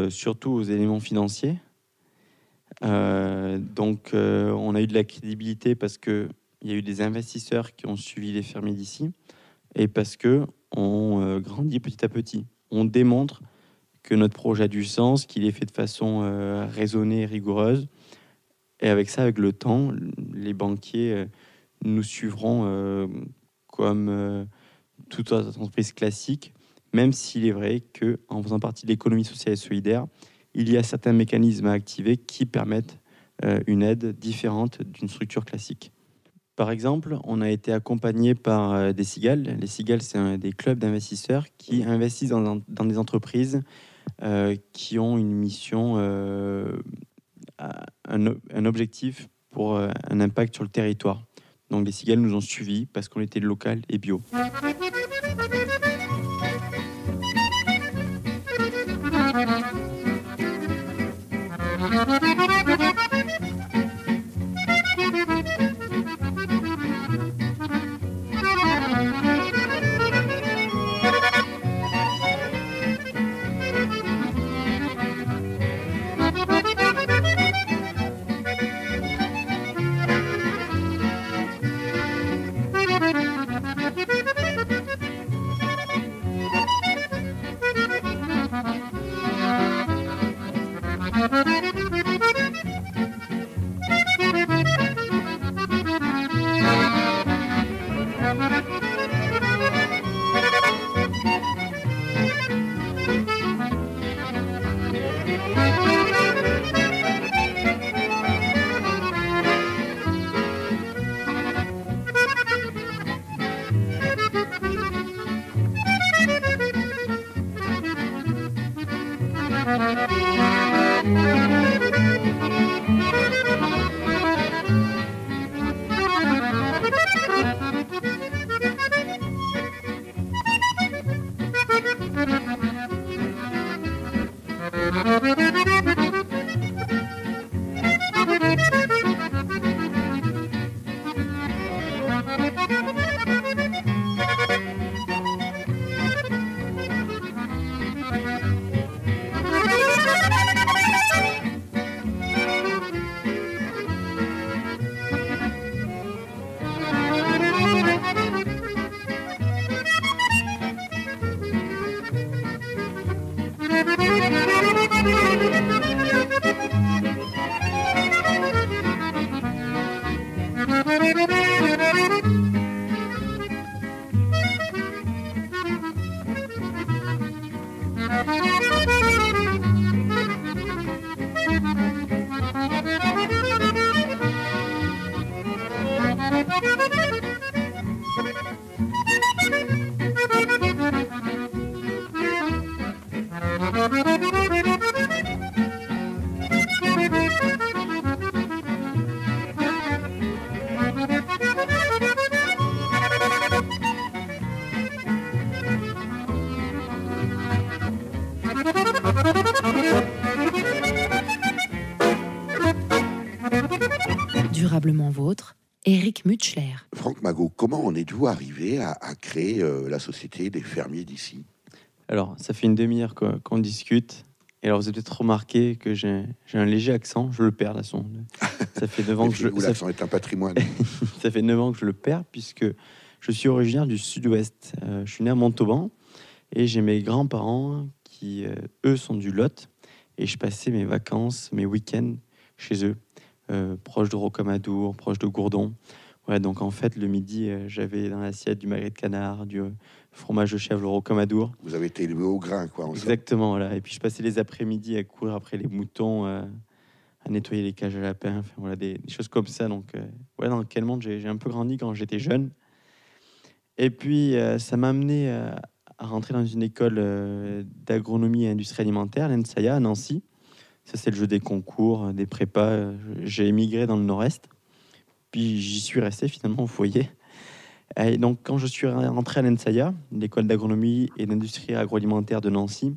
surtout aux éléments financiers. Donc, on a eu de la crédibilité parce qu'il y a eu des investisseurs qui ont suivi les fermiers d'ici et parce qu'on grandit petit à petit. On démontre que notre projet a du sens, qu'il est fait de façon raisonnée et rigoureuse. Et avec ça, avec le temps, les banquiers nous suivront comme toute autre entreprise classique, même s'il est vrai qu'en faisant partie de l'économie sociale et solidaire, il y a certains mécanismes à activer qui permettent une aide différente d'une structure classique. Par exemple, on a été accompagné par des cigales. Les cigales, c'est des clubs d'investisseurs qui investissent dans des entreprises qui ont une mission, un objectif pour un impact sur le territoire. Donc les cigales nous ont suivis parce qu'on était local et bio. durablement vôtre, Éric Mutschler. Franck Magot, comment en êtes-vous arrivé à créer la société des fermiers d'ici? Alors, ça fait une demi-heure qu'on discute. Et alors, vous avez peut-être remarqué que j'ai un léger accent. Je le perds, là. Ça fait 9 ans que l'accent est un patrimoine. Ça fait 9 ans que je le perds, puisque je suis originaire du sud-ouest. Je suis né à Montauban. Et j'ai mes grands-parents qui, eux, sont du Lot. Et je passais mes vacances, mes week-ends chez eux, proche de Rocamadour, proche de Gourdon. Voilà, donc en fait, le midi, j'avais dans l'assiette du magret de canard, du fromage de chèvre, le Rocamadour. Vous avez été élevé au grain, quoi. Exactement, voilà. Et puis je passais les après-midi à courir après les moutons, à nettoyer les cages à lapins, enfin, voilà, des choses comme ça. Donc, voilà dans quel monde j'ai un peu grandi quand j'étais jeune. Et puis, ça m'a amené à rentrer dans une école d'agronomie et industrie alimentaire, l'ENSAIA, à Nancy. Ça, c'est le jeu des concours, des prépas. J'ai émigré dans le nord-est. Puis j'y suis resté finalement au foyer. Et donc, quand je suis rentré à l'ENSAIA, l'école d'agronomie et d'industrie agroalimentaire de Nancy,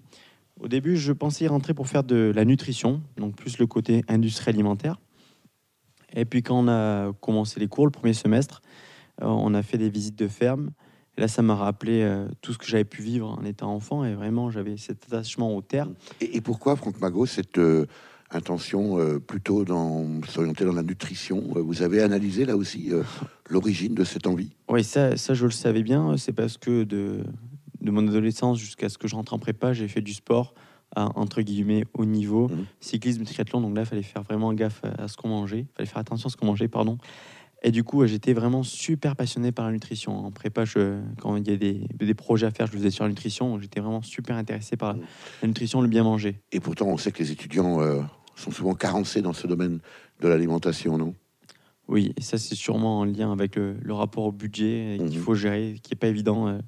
au début, je pensais y rentrer pour faire de la nutrition, donc plus le côté industrie alimentaire. Et puis, quand on a commencé les cours, le premier semestre, on a fait des visites de ferme. Et là, ça m'a rappelé tout ce que j'avais pu vivre en étant enfant. Et vraiment, j'avais cet attachement aux terres. Et pourquoi, Franck Magot, cette intention plutôt s'orienter dans la nutrition? Vous avez analysé, là aussi, l'origine de cette envie? Oui, ça, je le savais bien. C'est parce que de mon adolescence jusqu'à ce que je rentre en prépa, j'ai fait du sport à, entre guillemets, haut niveau. Cyclisme, triathlon. Donc là, il fallait faire vraiment gaffe à ce qu'on mangeait. Il fallait faire attention à ce qu'on mangeait, pardon. Et du coup, j'étais vraiment super passionné par la nutrition. En prépa, quand il y a des projets à faire, je le faisais sur la nutrition. J'étais vraiment super intéressé par la nutrition, le bien manger. Et pourtant, on sait que les étudiants sont souvent carencés dans ce domaine de l'alimentation, non? Oui, et ça, c'est sûrement en lien avec le rapport au budget qu'il faut gérer, qui n'est pas évident.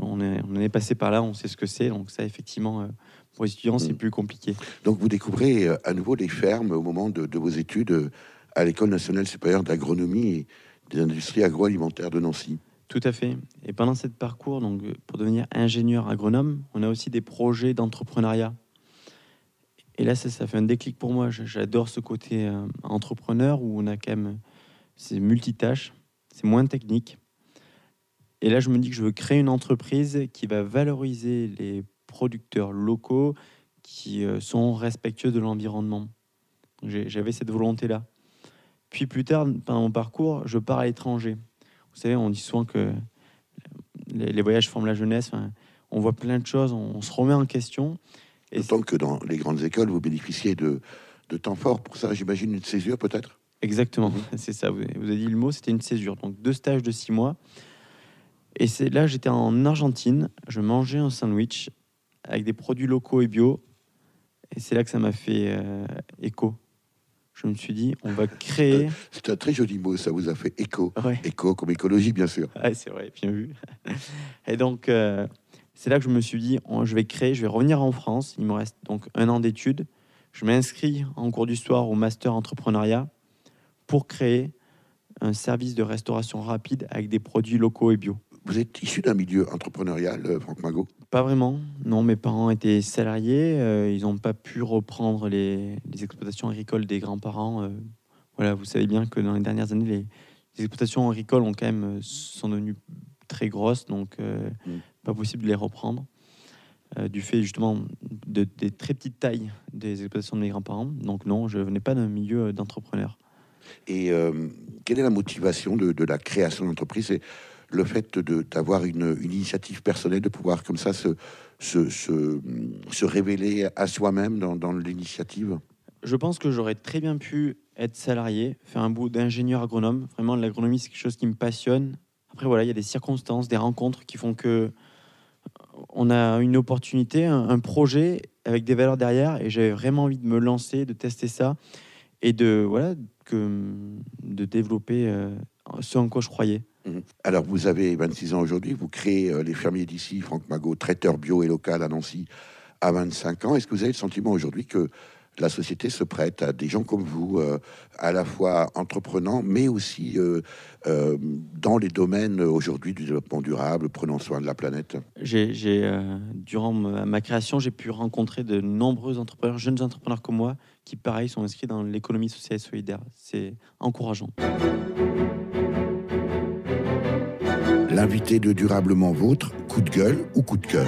On est passé par là, on sait ce que c'est. Donc ça, effectivement, pour les étudiants, c'est plus compliqué. Donc vous découvrez à nouveau des fermes au moment de vos études à l'École nationale supérieure d'agronomie et des industries agroalimentaires de Nancy. Tout à fait. Et pendant ce parcours, donc, pour devenir ingénieur agronome, on a aussi des projets d'entrepreneuriat. Et là, ça fait un déclic pour moi. J'adore ce côté entrepreneur où on a quand même... C'est multitâche, c'est moins technique. Et là, je me dis que je veux créer une entreprise qui va valoriser les producteurs locaux qui sont respectueux de l'environnement. J'avais cette volonté-là. Puis plus tard, pendant mon parcours, je pars à l'étranger. Vous savez, on dit souvent que les voyages forment la jeunesse. Enfin, on voit plein de choses, on se remet en question. D'autant que dans les grandes écoles, vous bénéficiez de temps forts pour ça, j'imagine, une césure peut-être? Exactement, c'est ça. Vous avez dit le mot, c'était une césure. Donc 2 stages de 6 mois. Et c'est là, j'étais en Argentine, je mangeais un sandwich avec des produits locaux et bio. Et c'est là que ça m'a fait écho. Je me suis dit, on va créer... C'est un très joli mot, ça vous a fait écho. Ouais. Écho comme écologie, bien sûr. Ouais, c'est vrai, bien vu. Et donc, c'est là que je me suis dit, je vais revenir en France. Il me reste donc 1 an d'études. Je m'inscris en cours du soir au master entrepreneuriat pour créer un service de restauration rapide avec des produits locaux et bio. Vous êtes issu d'un milieu entrepreneurial, Franck Magot? Pas vraiment. Non, mes parents étaient salariés. Ils n'ont pas pu reprendre les exploitations agricoles des grands-parents. Voilà, vous savez bien que dans les dernières années, les exploitations agricoles sont devenues très grosses, donc pas possible de les reprendre. Du fait justement des très petites tailles des exploitations de mes grands-parents. Donc non, je venais pas d'un milieu d'entrepreneur. Et quelle est la motivation de la création d'entreprise? C'est le fait d'avoir une initiative personnelle, de pouvoir comme ça se révéler à soi-même dans l'initiative? Je pense que j'aurais très bien pu être salarié, faire un bout d'ingénieur agronome. Vraiment, l'agronomie, c'est quelque chose qui me passionne. Après, voilà, il y a des circonstances, des rencontres qui font que on a une opportunité, un projet avec des valeurs derrière, et j'avais vraiment envie de me lancer, de tester ça, et de développer ce en quoi je croyais. Alors, vous avez 26 ans aujourd'hui, vous créez les fermiers d'ici, Franck Magot, traiteur bio et local à Nancy, à 25 ans. Est-ce que vous avez le sentiment aujourd'hui que la société se prête à des gens comme vous, à la fois entreprenants, mais aussi dans les domaines aujourd'hui du développement durable, prenant soin de la planète? Durant ma création, j'ai pu rencontrer de nombreux entrepreneurs, jeunes entrepreneurs comme moi, qui, pareil, sont inscrits dans l'économie sociale et solidaire. C'est encourageant. L'invité de Durablement Vôtre, coup de gueule ou coup de cœur?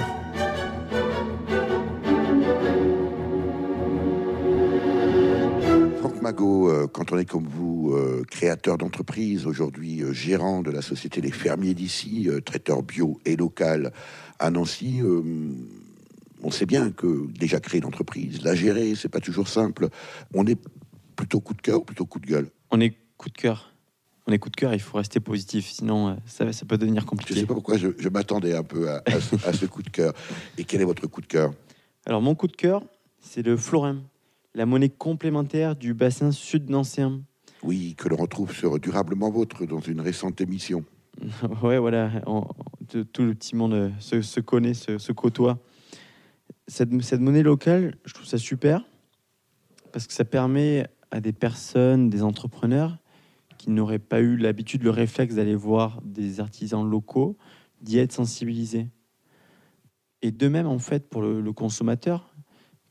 Franck Magot, quand on est comme vous, créateur d'entreprise, aujourd'hui gérant de la société Les Fermiers d'Ici, traiteur bio et local à Nancy, on sait bien que déjà créer une entreprise, la gérer, c'est pas toujours simple. On est plutôt coup de cœur ou plutôt coup de gueule? On est coup de cœur. On est coup de cœur, il faut rester positif, sinon ça peut devenir Je compliqué. ne sais pas pourquoi je m'attendais un peu à ce coup de cœur. Et quel est votre coup de cœur? Alors, mon coup de cœur, c'est le florin, la monnaie complémentaire du bassin sud-nancéen. Oui, que l'on retrouve sur Durablement Vôtre dans une récente émission. Ouais, voilà, tout le petit monde se connaît, se côtoie. Cette monnaie locale, je trouve ça super, parce que ça permet à des personnes, des entrepreneurs, qui n'auraient pas eu l'habitude, le réflexe d'aller voir des artisans locaux, d'y être sensibilisés. Et de même, en fait, pour le consommateur,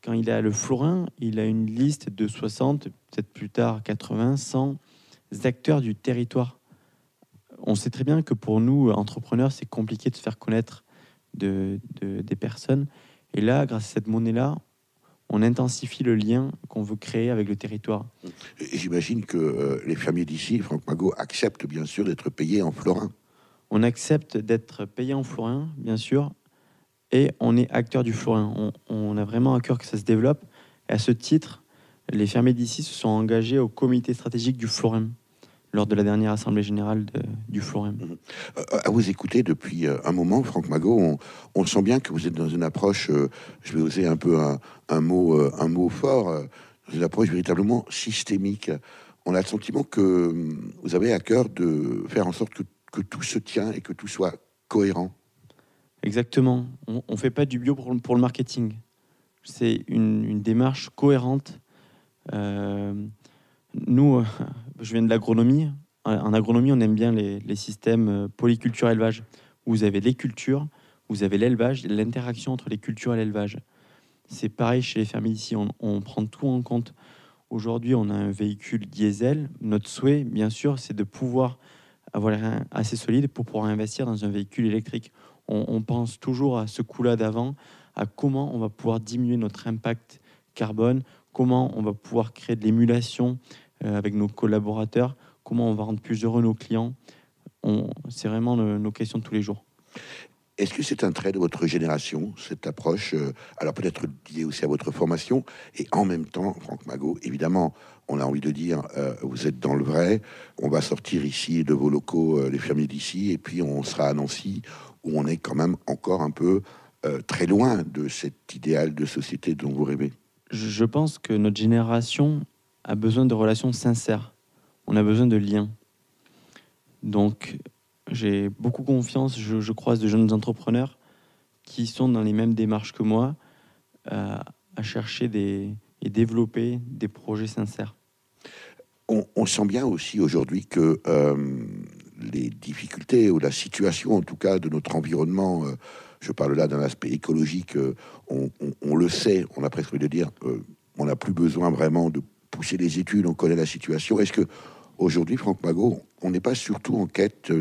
quand il a le florin, il a une liste de 60, peut-être plus tard 80, 100 acteurs du territoire. On sait très bien que pour nous, entrepreneurs, c'est compliqué de se faire connaître des personnes. Et là, grâce à cette monnaie-là, on intensifie le lien qu'on veut créer avec le territoire. Et j'imagine que les fermiers d'Ici, Franck Magot, acceptent bien sûr d'être payés en florin. On accepte d'être payé en florin, bien sûr, et on est acteur du florin. On a vraiment à cœur que ça se développe. Et à ce titre, les fermiers d'Ici se sont engagés au comité stratégique du florin lors de la dernière assemblée générale du florin. À vous écouter depuis un moment, Franck Magot, on sent bien que vous êtes dans une approche, je vais oser un peu un mot fort, dans une approche véritablement systémique. On a le sentiment que vous avez à cœur de faire en sorte que tout se tient et que tout soit cohérent. Exactement. On ne fait pas du bio pour le marketing. C'est une démarche cohérente. Nous, je viens de l'agronomie. En agronomie, on aime bien les systèmes polyculture-élevage, où vous avez les cultures, vous avez l'élevage, l'interaction entre les cultures et l'élevage. C'est pareil chez les fermiers ici, on prend tout en compte. Aujourd'hui, on a un véhicule diesel. Notre souhait, bien sûr, c'est de pouvoir avoir les reins assez solides pour pouvoir investir dans un véhicule électrique. On pense toujours à ce coup-là d'avant, à comment on va pouvoir diminuer notre impact carbone, comment on va pouvoir créer de l'émulation avec nos collaborateurs, comment on va rendre plus heureux nos clients. C'est vraiment nos questions de tous les jours. Est-ce que c'est un trait de votre génération, cette approche, alors peut-être liée aussi à votre formation, et en même temps, Franck Magot, évidemment, on a envie de dire, vous êtes dans le vrai, on va sortir ici de vos locaux, les fermiers d'Ici, et puis on sera à Nancy, où on est quand même encore un peu très loin de cet idéal de société dont vous rêvez. Je pense que notre génération a besoin de relations sincères. On a besoin de liens. Donc, j'ai beaucoup confiance. Je croise de jeunes entrepreneurs qui sont dans les mêmes démarches que moi, à chercher et développer des projets sincères. On sent bien aussi aujourd'hui que les difficultés ou la situation, en tout cas, de notre environnement, je parle là d'un aspect écologique, on le sait, on a presque envie de dire, on n'a plus besoin vraiment de pousser les études, on connaît la situation. Est-ce que aujourd'hui, Franck Magot, on n'est pas surtout en quête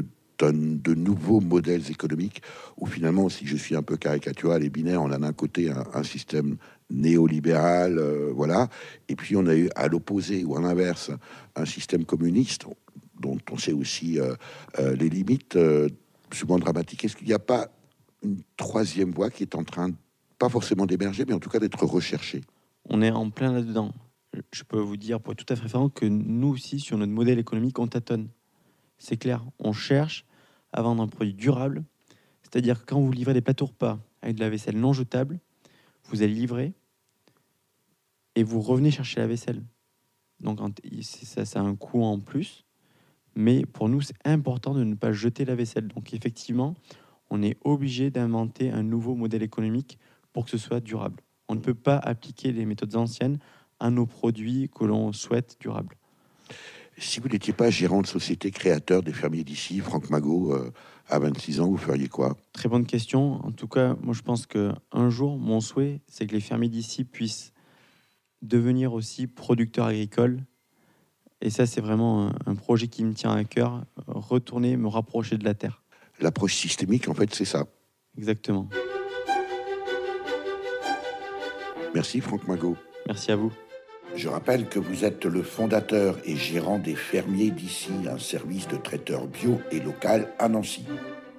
de nouveaux modèles économiques où finalement, si je suis un peu caricatural et binaire, on a d'un côté un système néolibéral, voilà, et puis on a eu à l'opposé ou à l'inverse un système communiste dont on sait aussi les limites souvent dramatiques. Est-ce qu'il n'y a pas une troisième voie qui est en train, pas forcément d'émerger, mais en tout cas d'être recherchée? On est en plein là-dedans. Je peux vous dire, pour être tout à fait franc, que nous aussi, sur notre modèle économique, on tâtonne. C'est clair, on cherche à vendre un produit durable, c'est-à-dire que quand vous livrez des plateaux repas avec de la vaisselle non jetable, vous allez livrer et vous revenez chercher la vaisselle. Donc ça a un coût en plus, mais pour nous, c'est important de ne pas jeter la vaisselle. Donc effectivement, on est obligé d'inventer un nouveau modèle économique pour que ce soit durable. On ne peut pas appliquer les méthodes anciennes à nos produits que l'on souhaite durables. Si vous n'étiez pas gérant de société créateur des fermiers d'ici, Franck Magot, à 26 ans, vous feriez quoi? Très bonne question. En tout cas, moi je pense qu'un jour, mon souhait, c'est que les fermiers d'ici puissent devenir aussi producteurs agricoles. Et ça, c'est vraiment un projet qui me tient à cœur, retourner, me rapprocher de la terre. L'approche systémique, en fait, c'est ça. Exactement. Merci Franck Magot. Merci à vous. Je rappelle que vous êtes le fondateur et gérant des Fermiers d'ici, un service de traiteur bio et local à Nancy.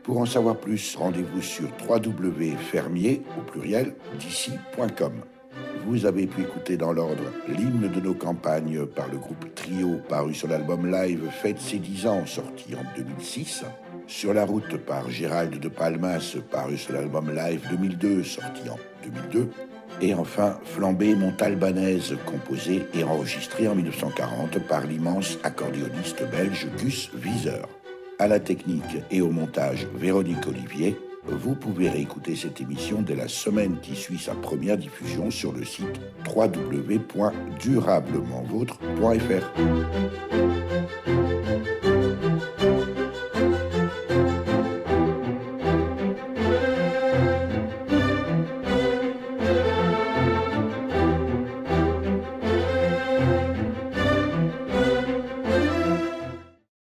Pour en savoir plus, rendez-vous sur www.fermier, au pluriel, d'ici.com. Vous avez pu écouter dans l'ordre l'hymne de nos campagnes par le groupe Trio, paru sur l'album live Fête ses 10 ans, sorti en 2006. Sur la route par Gérald de Palmas, paru sur l'album live 2002, sorti en 2002. Et enfin, Flambée Montalbanaise, composée et enregistrée en 1940 par l'immense accordéoniste belge Gus Wieser. À la technique et au montage, Véronique Olivier. Vous pouvez réécouter cette émission dès la semaine qui suit sa première diffusion sur le site www.durablementvôtre.fr.